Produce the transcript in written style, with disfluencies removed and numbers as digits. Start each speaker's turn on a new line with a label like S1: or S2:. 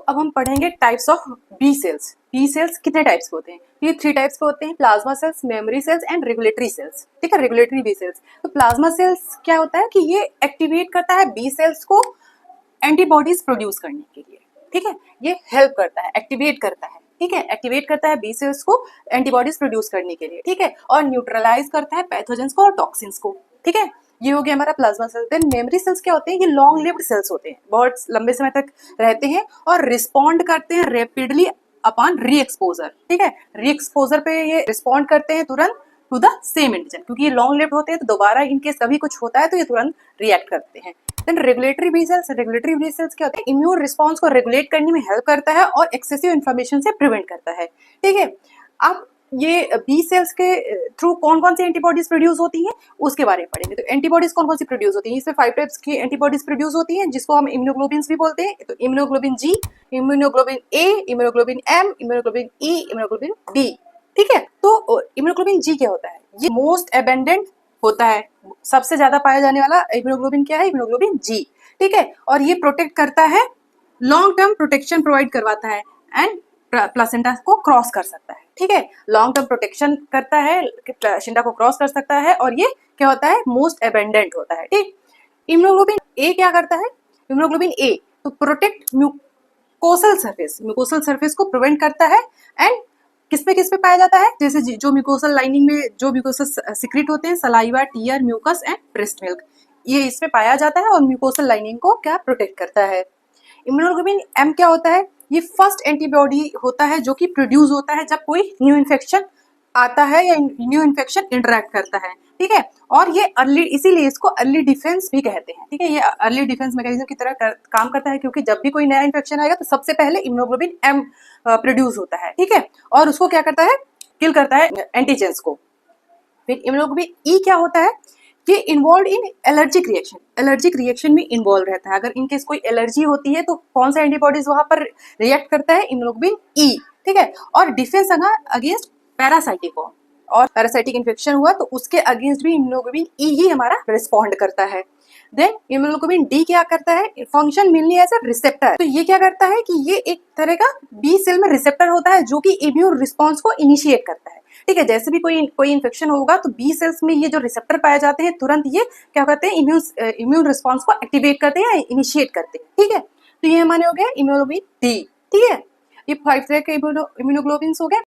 S1: अब हम पढ़ेंगे types of B cells. B cells कितने टाइप्स के होते हैं? ये 3 टाइप्स के होते हैं, plasma cells, memory cells and regulatory cells. ठीक है, रेगुलेटरी बी सेल्स। तो प्लाज्मा सेल्स क्या होता है कि ये एक्टिवेट करता है बी सेल्स को एंटीबॉडीज प्रोड्यूस करने के लिए। ठीक है, ये हेल्प करता है, एक्टिवेट करता है। ठीक है, एक्टिवेट करता है बी सेल्स को एंटीबॉडीज प्रोड्यूस करने के लिए। ठीक है, और न्यूट्रलाइज करता है पैथोजेंस को और टॉक्सिन्स को। ठीक है, ये हो गया हमारा plasma cell. Then memory cells क्या होते हैं? ये लॉन्ग लिव्ड सेल्स होते हैं, बहुत लंबे समय तक रहते हैं और रिस्पॉन्ड करते हैं रैपिडली अपॉन री एक्सपोजर। ठीक है, री एक्सपोजर पे ये रिस्पॉन्ड करते हैं तुरंत टू द सेम एंटीजन, क्योंकि ये लॉन्ग लिव्ड होते हैं तो दोबारा इनकेस कभी कुछ होता है तो ये तुरंत रिएक्ट करते हैं। Then regulatory B cells. Regulatory B cells क्या होते हैं? इम्यून रिस्पॉन्स को रेगुलेट करने में हेल्प करता है और एक्सेसिव इन्फ्लेमेशन से प्रिवेंट करता है। ठीक है, अब ये बी सेल्स के थ्रू कौन कौन सी एंटीबॉडीज प्रोड्यूस होती हैं उसके बारे में पढ़ेंगे। तो एंटीबॉडीज कौन कौन सी प्रोड्यूस होती हैं? इसमें 5 टाइप्स की एंटीबॉडीज प्रोड्यूस होती हैं, जिसको हम इम्यूनोग्लोबिन्स भी बोलते हैं। तो इम्यूनोग्लोबिन जी, इम्यूनोग्लोबिन ए, इम्यूनोग्लोबिन एम, इम्यूनोग्लोबिन ई, इम्यूनोग्लोबिन डी। ठीक है, तो इम्यूनोग्लोबिन जी क्या होता है? ये मोस्ट एबेंडेंट होता है, सबसे ज्यादा पाया जाने वाला इम्यूनोग्लोबिन क्या है? इम्यूनोग्लोबिन जी। ठीक है, और ये प्रोटेक्ट करता है, लॉन्ग टर्म प्रोटेक्शन प्रोवाइड करवाता है एंड प्लासेंटा को क्रॉस कर सकता है। ठीक है, लॉन्ग टर्म प्रोटेक्शन करता है, प्लासेंटा को क्रॉस कर सकता है और ये क्या होता है? मोस्ट एबेंडेंट होता है। ठीक, इम्यूनोग्लोबिन ए क्या करता है? इम्यूनोग्लोबिन ए तो protect mucosal surface, mucosal surface को प्रिवेंट करता है। एंड किस पे पाया जाता है? जैसे जो म्यूकोसल लाइनिंग में जो म्यूकोसल सिक्रेट होते हैं, saliva, tear, mucus and breast milk, ये इसमें पाया जाता है और म्यूकोसल लाइनिंग को क्या प्रोटेक्ट करता है। इम्यूनोग्लोबिन एम क्या होता है? ये फर्स्ट एंटीबॉडी होता है जो कि प्रोड्यूस होता है जब कोई न्यू इन्फेक्शन आता है या न्यू इन्फेक्शन इंटरेक्ट करता है। ठीक है, और ये अर्ली, इसीलिए इसको अर्ली डिफेंस भी कहते हैं। ठीक है, ये अर्ली डिफेंस मैकेनिज्म की तरह काम करता है, क्योंकि जब भी कोई नया इन्फेक्शन आएगा तो सबसे पहले इम्यूनोग्लोबिन एम प्रोड्यूस होता है। ठीक है, और उसको क्या करता है? किल करता है एंटीजेंस को। फिर इम्यूनोग्लोबिन ई क्या होता है? ये involve in allergic reaction, allergic reaction में इन्वॉल्व रहता है। अगर इनकेस कोई एलर्जी होती है तो कौन सा एंटीबॉडीज वहां पर रिएक्ट करता है? इम्यूनोग्लोबिन ई। ठीक है, और डिफेंस अगेंस्ट पैरासाइटिक और पैरासाइटिक इन्फेक्शन हुआ तो उसके अगेंस्ट भी इम्यूनोग्लोबिन ई ही हमारा रिस्पॉन्ड करता है। देन इम्यूनोग्लोबिन डी क्या करता है? Function mainly as a receptor. तो ये क्या करता है कि ये एक तरह का बी सेल में रिसेप्टर होता है जो कि इम्यून रिस्पॉन्स को इनिशिएट करता है। ठीक है, जैसे भी कोई इन्फेक्शन होगा तो बी सेल्स में ये जो रिसेप्टर पाए जाते हैं तुरंत ये क्या करते हैं? इम्यून रिस्पॉन्स को एक्टिवेट करते हैं या इनिशिएट करते हैं। ठीक है, तो ये हमारे हो गया इम्यूनोग्लोबिन डी। ठीक है, ये 5 तरह के इम्यूनोग्लोबिन हो गए।